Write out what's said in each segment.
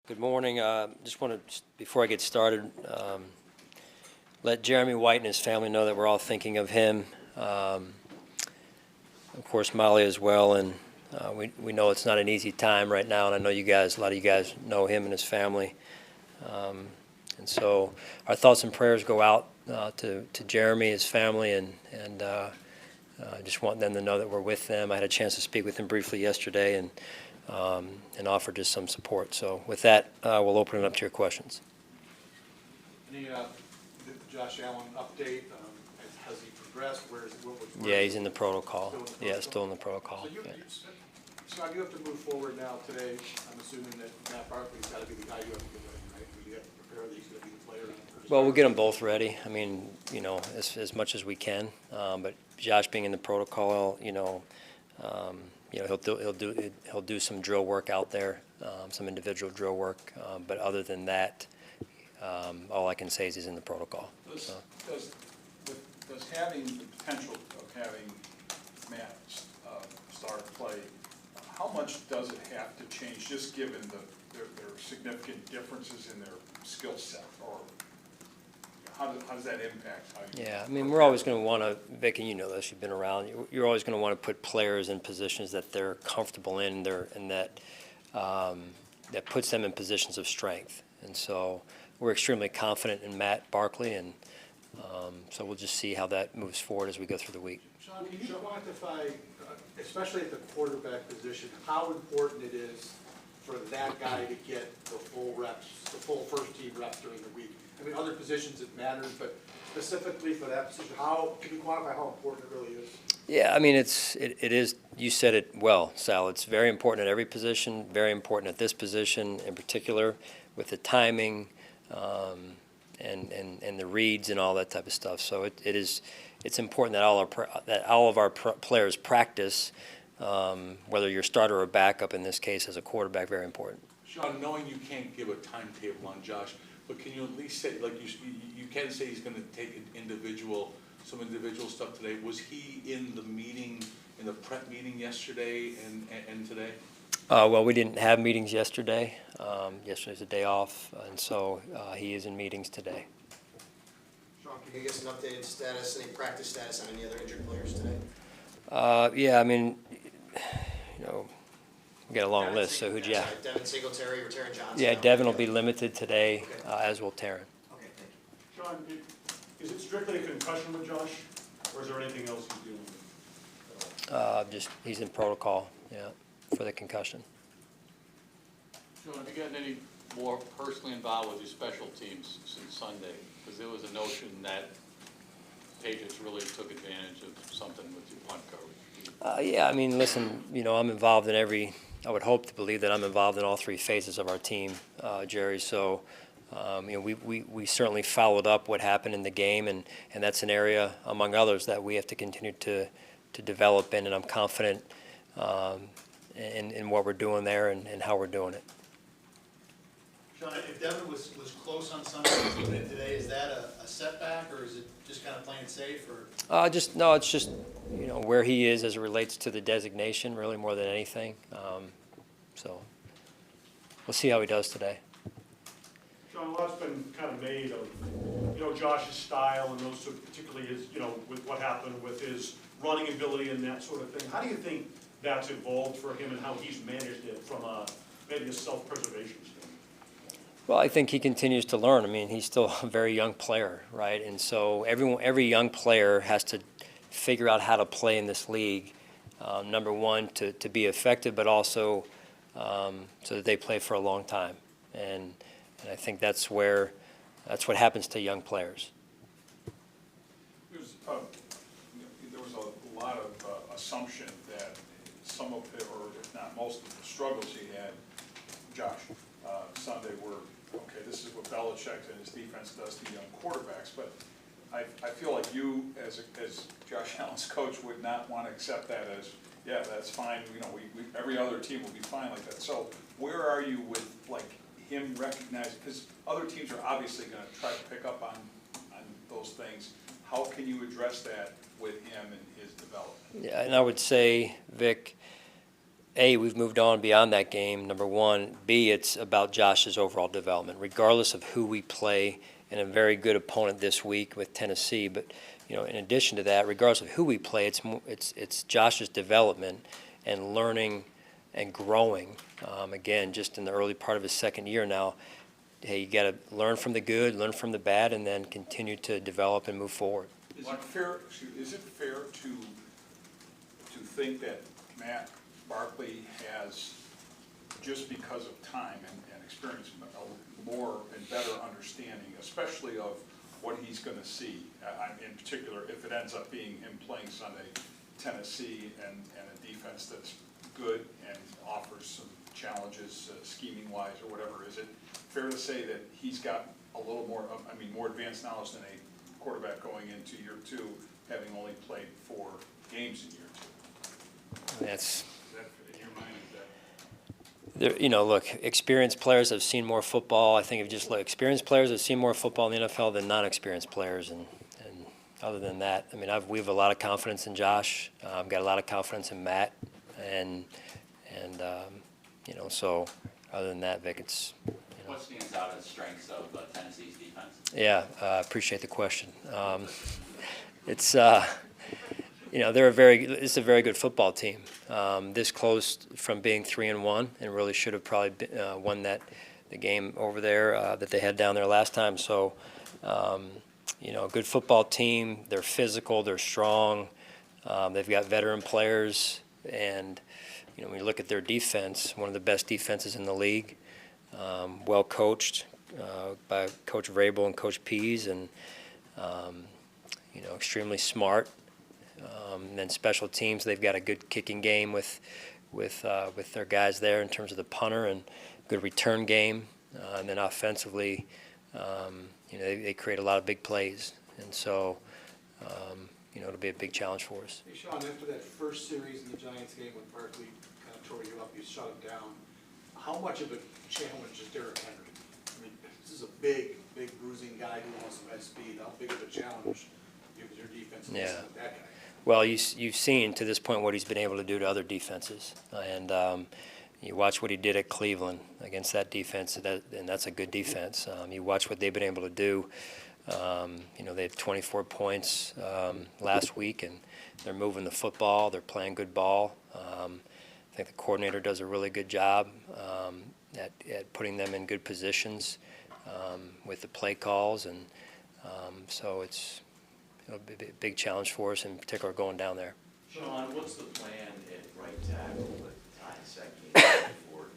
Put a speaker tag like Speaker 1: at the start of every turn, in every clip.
Speaker 1: Good morning. Just want to, before I get started, let Jeremy White and his family know that we're all thinking of him. Of course, Molly as well, and we know it's not an easy time right now, and I know you guys, a lot of you guys know him and his family. And so our thoughts and prayers go out to Jeremy, his family, and I just want them to know that we're with them. I had a chance to speak with him briefly yesterday and offer just some support. So with that, we'll open it up to your questions.
Speaker 2: Any Josh Allen update? Has he progressed?
Speaker 1: Yeah, he's in the protocol. Still in the protocol.
Speaker 2: So Scott, you have to move forward now today. I'm assuming that Matt Barkley's got to be the guy you have to get ready, right? You have to prepare that he's going to be the player.
Speaker 1: Well, we'll get them both ready. I mean, as much as we can. But Josh being in the protocol, he'll do some drill work out there, some individual drill work. But other than that, all I can say is he's in the protocol.
Speaker 3: Does having the potential of having Matt start play, how much does it have to change, just given their significant differences in their skill set, or how does that impact how you?
Speaker 1: Yeah, I mean, we're always going to want to, Vic, and you know this, you've been around, you're always going to want to put players in positions that they're comfortable in, and that puts them in positions of strength. And so we're extremely confident in Matt Barkley, and so we'll just see how that moves forward as we go through the week.
Speaker 2: Sean, can you quantify, especially at the quarterback position, how important it is for that guy to get the full reps, the full first-team reps during the week? I mean, other positions it matters, but specifically for that position, how can you quantify how important it really is?
Speaker 1: Yeah, I mean, it is, you said it well, Sal. It's very important at every position, very important at this position in particular, with the timing and the reads and all that type of stuff. So it's important that all of our players practice, whether you're starter or backup in this case as a quarterback, very important.
Speaker 4: Sean, knowing you can't give a timetable on Josh, but can you at least say, like you can say he's going to take some individual stuff today. Was he in the meeting, in the prep meeting yesterday and today?
Speaker 1: Well, we didn't have meetings yesterday. Yesterday's a day off, and so he is in meetings today.
Speaker 5: Sean, can you give us an updated status, any practice status on any other injured players today?
Speaker 1: Yeah, I mean, we got a long list, so
Speaker 5: Devin Singletary or Taron Johnson?
Speaker 1: Yeah, Devin will be limited today, as will Taron.
Speaker 5: Okay, thank you.
Speaker 6: Sean, is it strictly a concussion with Josh, or is there anything else he's dealing with?
Speaker 1: Just he's in protocol, for the concussion.
Speaker 7: Sean, have you gotten any more personally involved with your special teams since Sunday? Because there was a notion that Patriots really took advantage of something with your punt coverage. Yeah, I mean, listen, I'm involved in I would hope to believe that I'm involved in all three phases of our team, Jerry. So, we certainly followed up what happened in the game, and that's an area, among others, that we have to continue to develop in, and I'm confident in what we're doing there and how we're doing it.
Speaker 5: Sean, if Devin was close on Sunday today, is that a setback, or is it just kind of playing it safe? Or
Speaker 1: It's just where he is as it relates to the designation, really more than anything. So we'll see how he does today.
Speaker 6: Sean, a lot's been kind of made of, Josh's style and those, particularly his, with what happened with his running ability and that sort of thing. How do you think that's evolved for him and how he's managed it from maybe a self-preservation standpoint?
Speaker 1: Well, I think he continues to learn. I mean, he's still a very young player, right? And so every young player has to figure out how to play in this league. Number one, to be effective, but also so that they play for a long time. And I think that's what happens to young players.
Speaker 3: There was a lot of assumption that some of it, or if not most of the struggles he had, Josh, Sunday were, okay, this is what Belichick and his defense does to young quarterbacks, but I feel like you, as Josh Allen's coach, would not want to accept that as, yeah, that's fine, every other team will be fine like that. So where are you with, him recognizing, because other teams are obviously going to try to pick up on those things. How can you address that with him and his development?
Speaker 1: Yeah, and I would say, Vic, A, we've moved on beyond that game, number one. B, it's about Josh's overall development, regardless of who we play, and a very good opponent this week with Tennessee. But, you know, in addition to that, regardless of who we play, it's Josh's development and learning and growing. Again, just in the early part of his second year now, hey, you got to learn from the good, learn from the bad, and then continue to develop and move forward.
Speaker 3: Is it fair to think that Matt Barkley has, just because of time and experience, a more and better understanding, especially of what he's going to see, in particular, if it ends up being him playing Sunday, Tennessee, and a defense that's good and offers some challenges scheming-wise or whatever, is it fair to say that he's got a little more, more advanced knowledge than a quarterback going into year two, having only played 4 games in year two?
Speaker 1: That's,
Speaker 3: Is that, in your mind,
Speaker 1: you know, look, experienced players have seen more football. I think if you just look, experienced players have seen more football in the NFL than non-experienced players. And other than that, I mean, we have a lot of confidence in Josh. I've got a lot of confidence in Matt. And you know, so other than that, Vic, it's, you know.
Speaker 8: What stands out as strengths of Tennessee's defense?
Speaker 1: Yeah, I appreciate the question. It's, you know, it's a very good football team. This close from being 3-1, and really should have probably won the game over there that they had down there last time. So, you know, a good football team. They're physical. They're strong. They've got veteran players, and you know, when you look at their defense, one of the best defenses in the league. Well coached by Coach Vrabel and Coach Pease, and you know, extremely smart. And then special teams, they've got a good kicking game with their guys there in terms of the punter, and good return game. And then offensively, you know, they create a lot of big plays, and so you know, it'll be a big challenge for us.
Speaker 2: Hey, Sean, after that first series in the Giants game when Barkley kind of tore you up, you shut him down, how much of a challenge is Derrick Henry? I mean, this is a big bruising guy who wants some head speed. How big of a challenge is your defense
Speaker 1: Yeah.
Speaker 2: with that guy?
Speaker 1: Well, you've seen to this point what he's been able to do to other defenses, and you watch what he did at Cleveland against that defense, and that's a good defense. You watch what they've been able to do. You know, they had 24 points last week, and they're moving the football. They're playing good ball. I think the coordinator does a really good job at putting them in good positions with the play calls, and so it'll be a big challenge for us, in particular going down there.
Speaker 8: Sean, what's the plan at right tackle with Ty Secchi for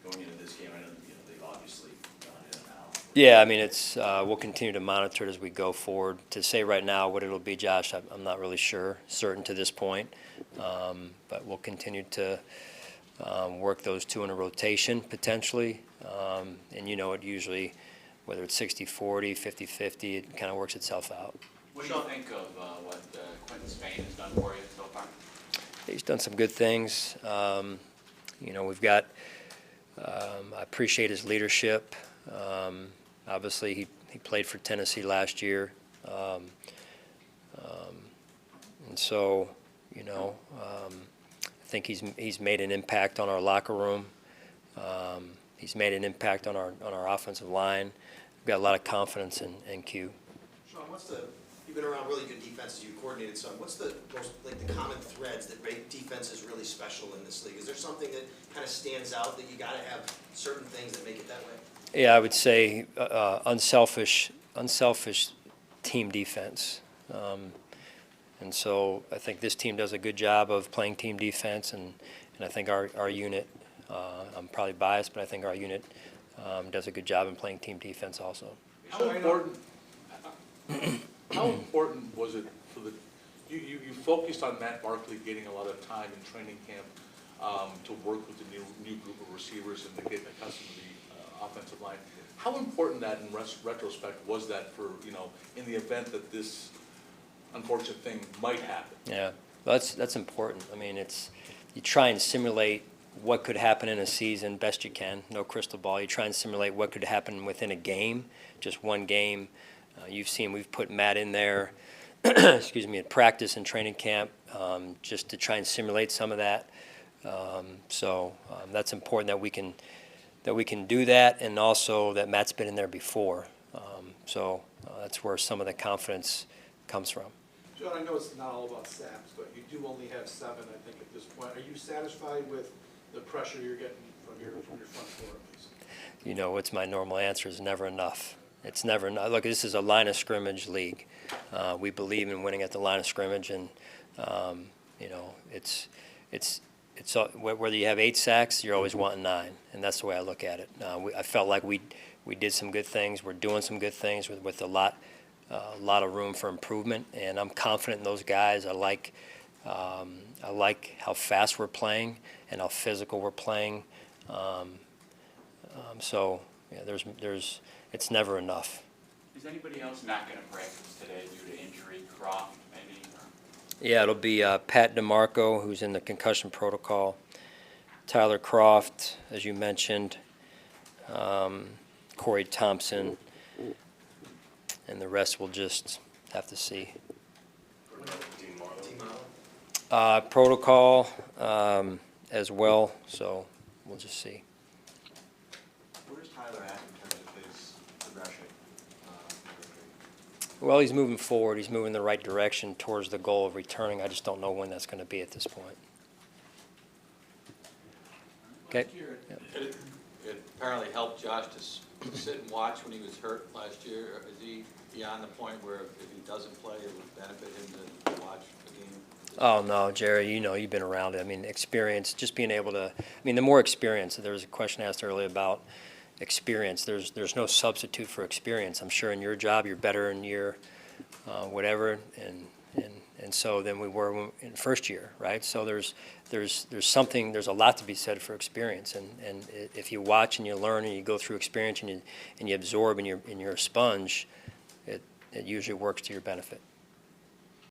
Speaker 8: going into this game? I know, you know, they've obviously gone in and out.
Speaker 1: Yeah, I mean, it's we'll continue to monitor it as we go forward. To say right now what it'll be, Josh, I'm not really certain to this point, but we'll continue to work those two in a rotation potentially, and you know, it usually, whether it's 60-40, 50-50, it kind of works itself out.
Speaker 8: What do you think of what Quinton Spain has done for you so far?
Speaker 1: He's done some good things. You know, we've got, I appreciate his leadership. Obviously, he played for Tennessee last year. And so, you know, I think he's made an impact on our locker room. He's made an impact on our offensive line. We've got a lot of confidence in Q.
Speaker 9: Sean, you've been around really good defenses, you've coordinated some, what's the most, like, the common threads that make defenses really special in this league? Is there something that kind of stands out, that you gotta have certain things that make it that way?
Speaker 1: Yeah, I would say unselfish team defense. And so I think this team does a good job of playing team defense, and I think our unit, I'm probably biased, but I think our unit does a good job in playing team defense also.
Speaker 4: How important was it for you focused on Matt Barkley getting a lot of time in training camp to work with the new group of receivers and to get accustomed to the offensive line. How important that in retrospect was that for, you know, in the event that this unfortunate thing might happen?
Speaker 1: Yeah, that's important. I mean, you try and simulate what could happen in a season best you can. No crystal ball. You try and simulate what could happen within a game, just one game. You've seen we've put Matt in there, excuse me, at practice and training camp, just to try and simulate some of that. That's important that we can do that, and also that Matt's been in there before. That's where some of the confidence comes from.
Speaker 2: John, I know it's not all about sacks, but you do only have 7, I think, at this point. Are you satisfied with the pressure you're getting from your front four at least?
Speaker 1: You know, what's my normal answer is never enough. It's never enough. Look, this is a line of scrimmage league. We believe in winning at the line of scrimmage, and you know, it's whether you have 8 sacks, you're always wanting 9, and that's the way I look at it. I felt like we did some good things. We're doing some good things with a lot of room for improvement, and I'm confident in those guys. I like how fast we're playing and how physical we're playing. It's never enough.
Speaker 10: Is anybody else not going to practice today due to injury? Croft, maybe?
Speaker 1: Yeah, it'll be Pat DeMarco, who's in the concussion protocol, Tyler Croft, as you mentioned, Corey Thompson, and the rest we'll just have to see.
Speaker 9: Team model?
Speaker 1: Protocol as well, so we'll just see.
Speaker 10: Where's Tyler at in terms of his progression?
Speaker 1: Well, he's moving forward. He's moving in the right direction towards the goal of returning. I just don't know when that's going to be at this point. Okay.
Speaker 7: It apparently helped Josh to sit and watch when he was hurt last year. Is he beyond the point where if he doesn't play, it would benefit him to watch the game?
Speaker 1: Oh, no, Jerry, you know, you've been around it. I mean, experience, just being able to, I mean, the more experience, there was a question asked earlier about experience. There's no substitute for experience. I'm sure in your job, you're better in year whatever, and so than we were in first year, right? So there's a lot to be said for experience, and if you watch and you learn and you go through experience and you absorb and you're a sponge, it usually works to your benefit.